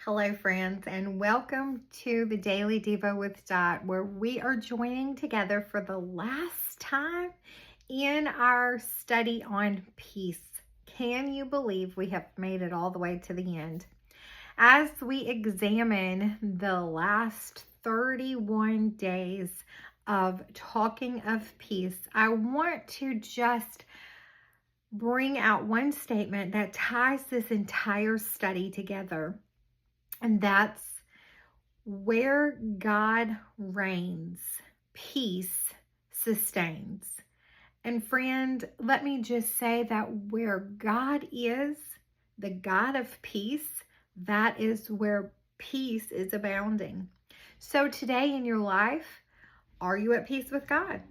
Hello, friends, and welcome to the Daily Devo with Dot, where we are joining together for the last time in our study on peace. Can you believe we have made it all the way to the end? As we examine the last 31 days of talking of peace, I want to just bring out one statement that ties this entire study together. And that's where God reigns, peace sustains. And friend, let me just say that where God is, the God of peace, that is where peace is abounding. So today in your life, are you at peace with God?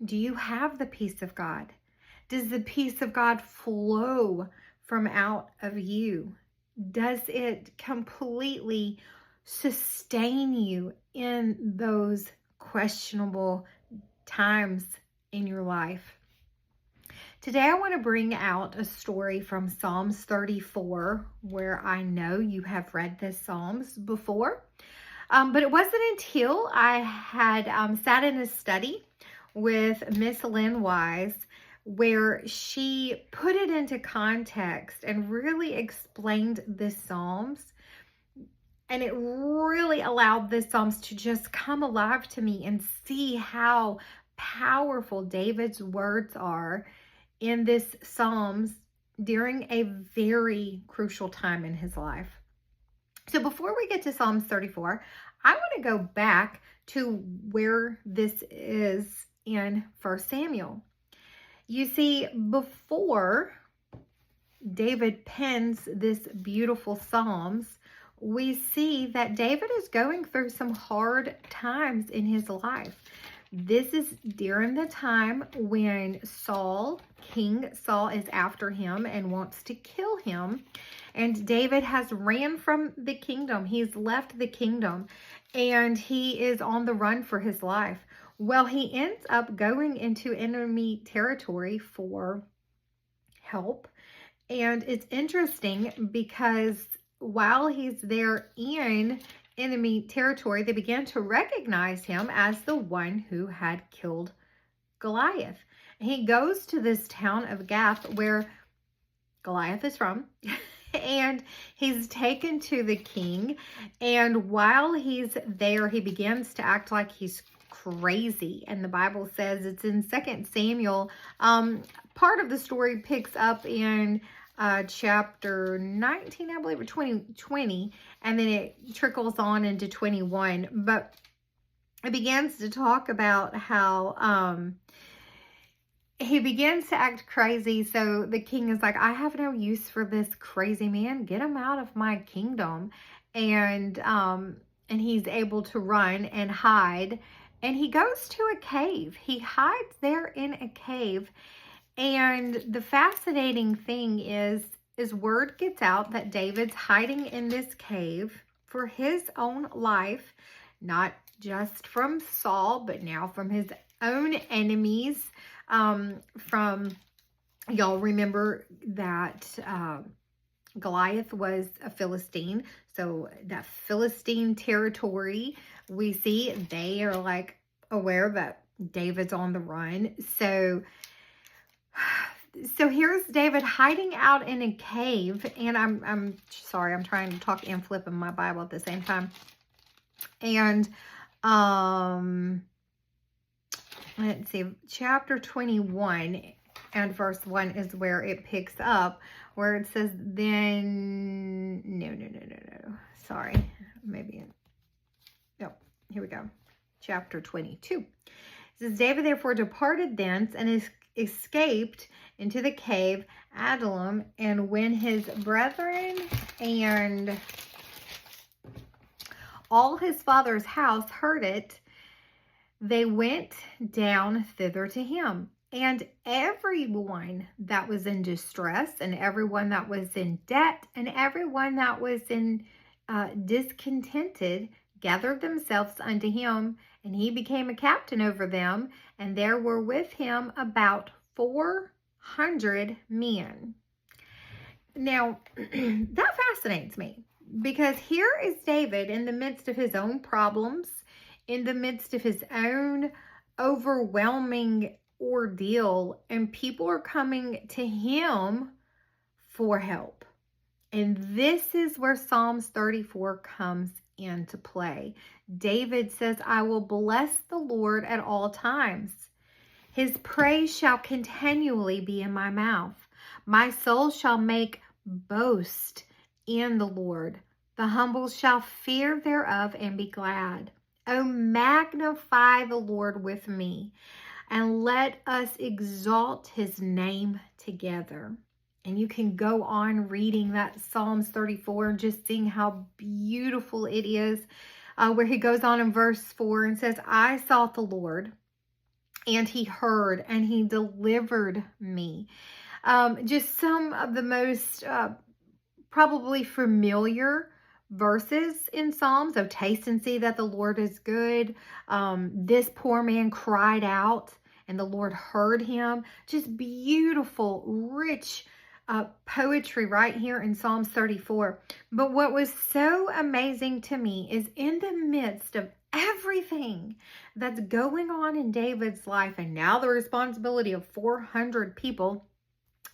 Do you have the peace of God? Does the peace of God flow from out of you? Does it completely sustain you in those questionable times in your life? Today, I want to bring out a story from Psalms 34, where I know you have read this Psalms before. But it wasn't until I had sat in a study with Miss Lynn Wise where she put it into context and really explained this Psalms. And it really allowed this Psalms to just come alive to me and see how powerful David's words are in this Psalms during a very crucial time in his life. So before we get to Psalms 34, I want to go back to where this is in 1 Samuel. You see, before David pens this beautiful Psalms, we see that David is going through some hard times in his life. This is during the time when King Saul is after him and wants to kill him. And David has ran from the kingdom. He's left the kingdom and he is on the run for his life. Well, he ends up going into enemy territory for help. And it's interesting because while he's there in enemy territory, they began to recognize him as the one who had killed Goliath. He goes to this town of Gath where Goliath is from. And he's taken to the king. And while he's there, he begins to act like he's crazy. And the Bible says it's in 2 Samuel. Part of the story picks up in chapter 19, I believe, or 20, and then it trickles on into 21. But it begins to talk about how he begins to act crazy. So the king is like, I have no use for this crazy man. Get him out of my kingdom. And he's able to run and hide. And he goes to a cave. He hides there in a cave. And the fascinating thing is word gets out that David's hiding in this cave for his own life, not just from Saul, but now from his own enemies. Y'all remember that Goliath was a Philistine. So that Philistine territory, we see they are like aware that David's on the run. So here's David hiding out in a cave, and I'm sorry, I'm trying to talk and flip in my Bible at the same time. And let's see, chapter 21 and verse 1 is where it picks up, where it says, then, no, sorry, maybe, no, here we go, chapter 22. It says, David therefore departed thence and escaped into the cave Adullam, and when his brethren and all his father's house heard it, they went down thither to him. And everyone that was in distress, and everyone that was in debt, and everyone that was in discontented, gathered themselves unto him, and he became a captain over them. And there were with him about 400 men. Now, that fascinates me Because here is David in the midst of his own problems, in the midst of his own overwhelming ordeal, and people are coming to him for help. And this is where Psalms 34 comes into play. David says, I will bless the Lord at all times. His praise shall continually be in my mouth. My soul shall make boast in the Lord. The humble shall fear thereof and be glad. O magnify the Lord with me, and let us exalt his name together. And you can go on reading that Psalms 34 and just seeing how beautiful it is, where he goes on in verse 4 and says, I sought the Lord, and he heard, and he delivered me. Just some of the most probably familiar verses in Psalms. Oh, taste and see that the Lord is good. This poor man cried out, and the Lord heard him. Just beautiful, rich poetry right here in Psalms 34. But what was so amazing to me is in the midst of everything that's going on in David's life, and now the responsibility of 400 people,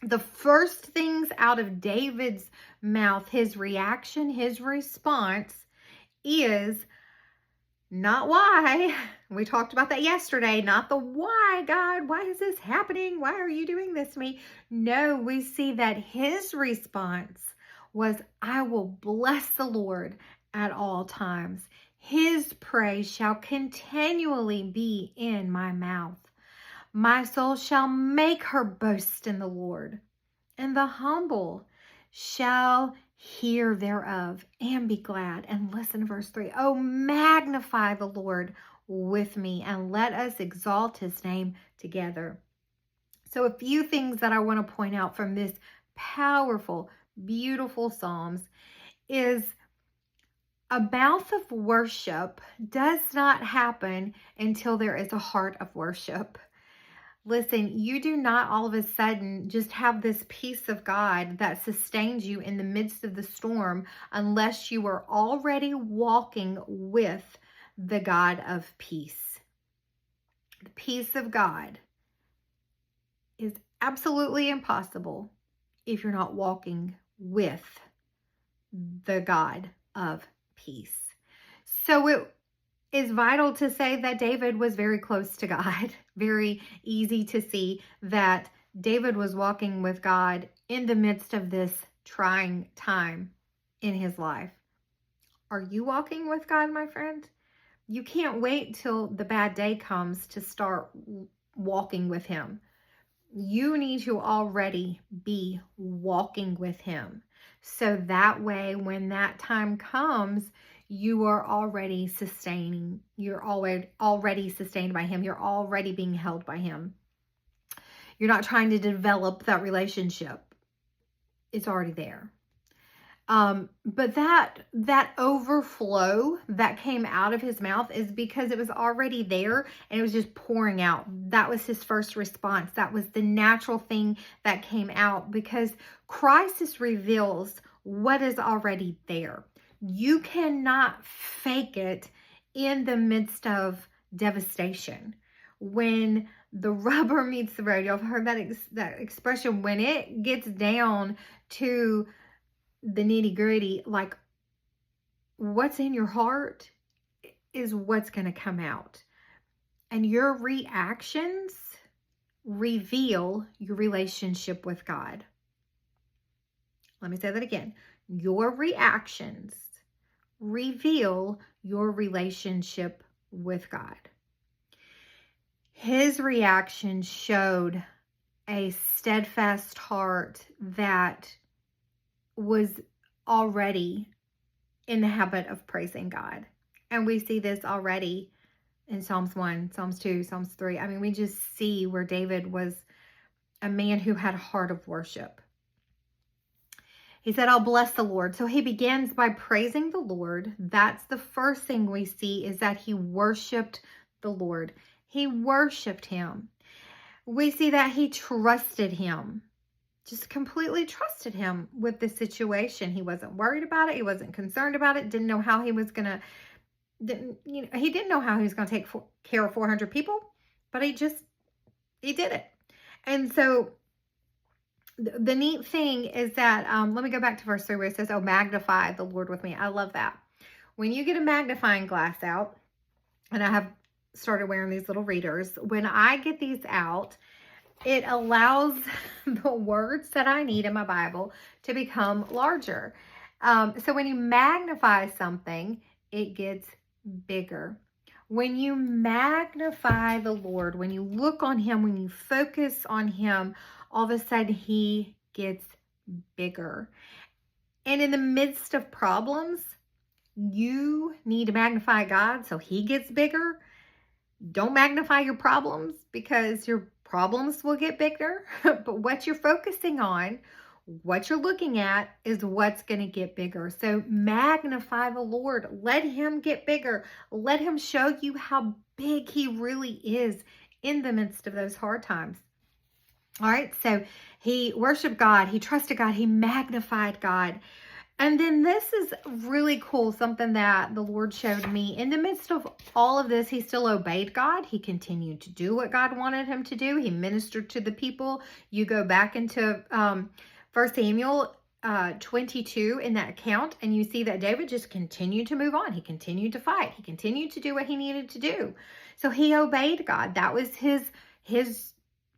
the first things out of David's mouth, his reaction, his response is not why. We talked about that yesterday. Not the why, God, why is this happening? Why are you doing this to me? No, we see that his response was, I will bless the Lord at all times. His praise shall continually be in my mouth. My soul shall make her boast in the Lord, and the humble shall hear thereof and be glad. And listen to verse 3. Oh, magnify the Lord with me, and let us exalt his name together. So a few things that I want to point out from this powerful, beautiful Psalms is a mouth of worship does not happen until there is a heart of worship. Listen, you do not all of a sudden just have this peace of God that sustains you in the midst of the storm unless you are already walking with the God of peace. The peace of God is absolutely impossible if you're not walking with the God of peace. So it is vital to say that David was very close to God. Very easy to see that David was walking with God in the midst of this trying time in his life. Are you walking with God, my friend? You can't wait till the bad day comes to start walking with him. You need to already be walking with him. So that way, when that time comes, you are already sustaining. You're already sustained by him. You're already being held by him. You're not trying to develop that relationship. It's already there. But that overflow that came out of his mouth is because it was already there and it was just pouring out. That was his first response. That was the natural thing that came out because crisis reveals what is already there. You cannot fake it in the midst of devastation. When the rubber meets the road, you've heard that expression, when it gets down to the nitty gritty, like what's in your heart is what's going to come out. And your reactions reveal your relationship with God. Let me say that again. Your reactions reveal your relationship with God. His reaction showed a steadfast heart that was already in the habit of praising God. And we see this already in Psalms 1, Psalms 2, Psalms 3. I mean, we just see where David was a man who had a heart of worship. He said, I'll bless the Lord. So he begins by praising the Lord. That's the first thing we see, is that he worshiped the Lord. He worshiped him. We see that he trusted him. just completely trusted him with the situation. He wasn't worried about it. He wasn't concerned about it. Didn't know how he was going to, he didn't know how he was going to take care of 400 people, but he did it. And so the neat thing is that, let me go back to verse 3 where it says, oh, magnify the Lord with me. I love that. When you get a magnifying glass out, and I have started wearing these little readers, when I get these out, it allows the words that I need in my Bible to become larger. So when you magnify something, it gets bigger. When you magnify the Lord, when you look on him, when you focus on him, all of a sudden he gets bigger. And in the midst of problems, you need to magnify God so he gets bigger. Don't magnify your problems because your problems will get bigger. But what you're focusing on, what you're looking at is what's going to get bigger. So magnify the Lord. Let him get bigger. Let him show you how big he really is in the midst of those hard times. All right. So he worshiped God. He trusted God. He magnified God. And then this is really cool, something that the Lord showed me. In the midst of all of this, he still obeyed God. He continued to do what God wanted him to do. He ministered to the people. You go back into 1 Samuel 22 in that account, and you see that David just continued to move on. He continued to fight. He continued to do what he needed to do. So he obeyed God. That was his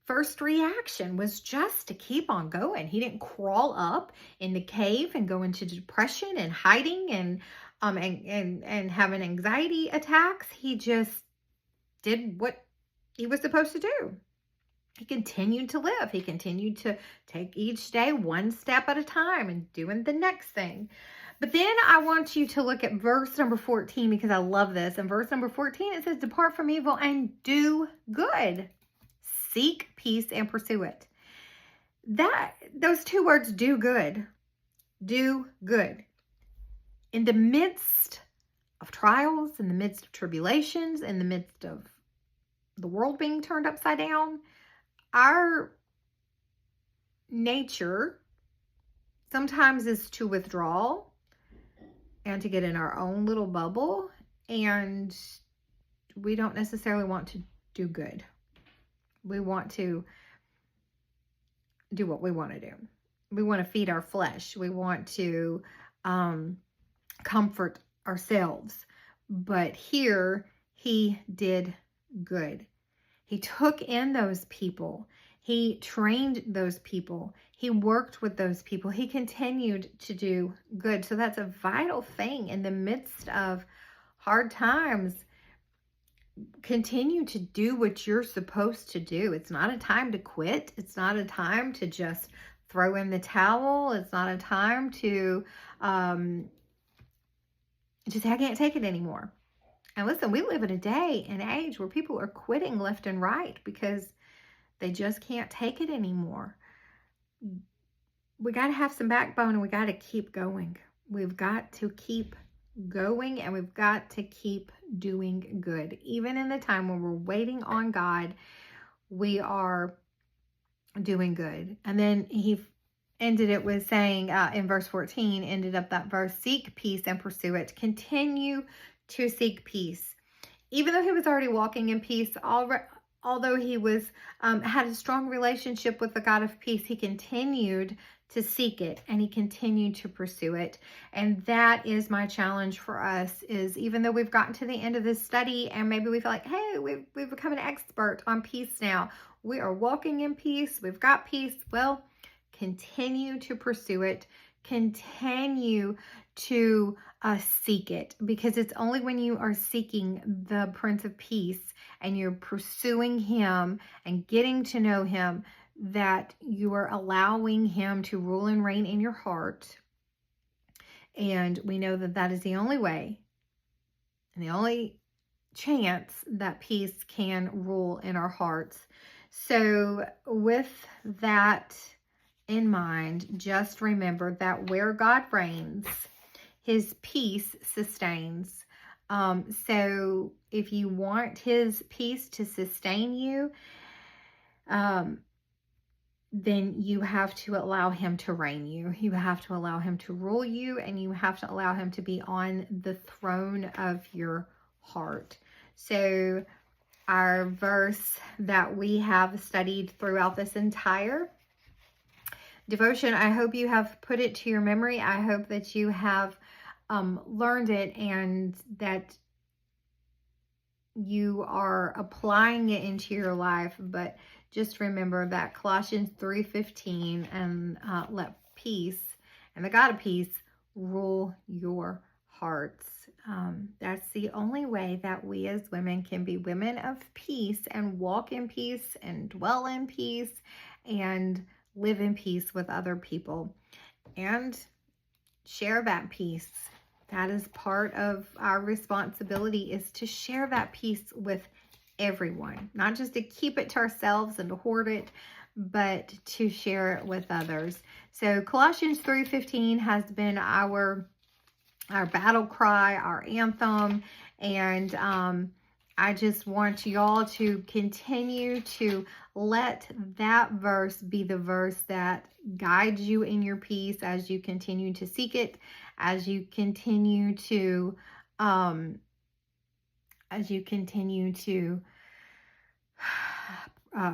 first reaction, was just to keep on going. He didn't crawl up in the cave and go into depression and hiding and having anxiety attacks. He just did what he was supposed to do. He continued to live. He continued to take each day one step at a time and doing the next thing. But then I want you to look at verse number 14 because I love this. In verse number 14, it says, depart from evil and do good. Seek peace and pursue it. Those two words, do good. Do good. In the midst of trials, in the midst of tribulations, in the midst of the world being turned upside down, our nature sometimes is to withdraw and to get in our own little bubble, and we don't necessarily want to do good. We want to do what we want to do. We want to feed our flesh. We want to comfort ourselves. But here, he did good. He took in those people. He trained those people. He worked with those people. He continued to do good. So that's a vital thing in the midst of hard times. Continue to do what you're supposed to do. It's not a time to quit. It's not a time to just throw in the towel. It's not a time to just say, I can't take it anymore. And listen, we live in a day and age where people are quitting left and right because they just can't take it anymore. We got to have some backbone and we got to keep going. We've got to keep going and we've got to keep doing good. Even in the time when we're waiting on God, we are doing good. And then he ended it with saying in verse 14, ended up that verse, seek peace and pursue it. Continue to seek peace. Even though he was already walking in peace, although he was had a strong relationship with the God of peace, he continued to seek it and he continued to pursue it. And that is my challenge for us, is even though we've gotten to the end of this study and maybe we feel like, hey, we've become an expert on peace now. We are walking in peace. We've got peace. Well, continue to pursue it. Continue to seek it, because it's only when you are seeking the Prince of Peace and you're pursuing him and getting to know him that you are allowing him to rule and reign in your heart. And we know that that is the only way and the only chance that peace can rule in our hearts. So with that in mind, just remember that where God reigns, his peace sustains. So if you want his peace to sustain you, then you have to allow him to reign you. You have to allow him to rule you, and you have to allow him to be on the throne of your heart. So our verse that we have studied throughout this entire devotion, I hope you have put it to your memory. I hope that you have learned it and that you are applying it into your life. But just remember that Colossians 3:15, and let peace and the God of peace rule your hearts. That's the only way that we as women can be women of peace and walk in peace and dwell in peace and live in peace with other people and share that peace. That is part of our responsibility, is to share that peace with everyone, not just to keep it to ourselves and to hoard it, but to share it with others. So Colossians 3:15 has been our battle cry, our anthem, and I just want y'all to continue to let that verse be the verse that guides you in your peace as you continue to seek it, as you continue to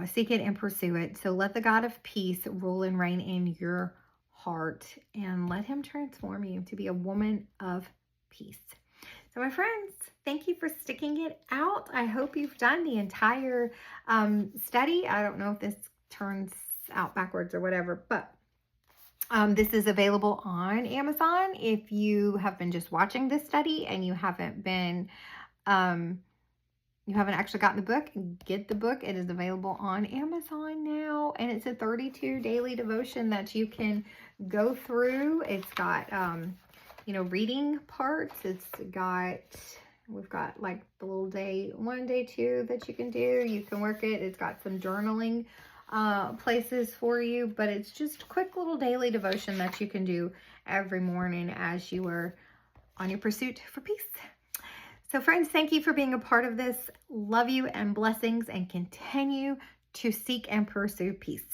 seek it and pursue it. So let the God of peace rule and reign in your heart, and let him transform you to be a woman of peace. So my friends, thank you for sticking it out. I hope you've done the entire study. I don't know if this turns out backwards or whatever, but this is available on Amazon. If you have been just watching this study and you haven't been you haven't actually gotten the book, get the book. It is available on Amazon now, and it's a 32 daily devotion that you can go through. It's got, reading parts. We've got like the little day 1, day 2 that you can do. You can work it. It's got some journaling places for you, but it's just a quick little daily devotion that you can do every morning as you are on your pursuit for peace. So friends, thank you for being a part of this. Love you and blessings, and continue to seek and pursue peace.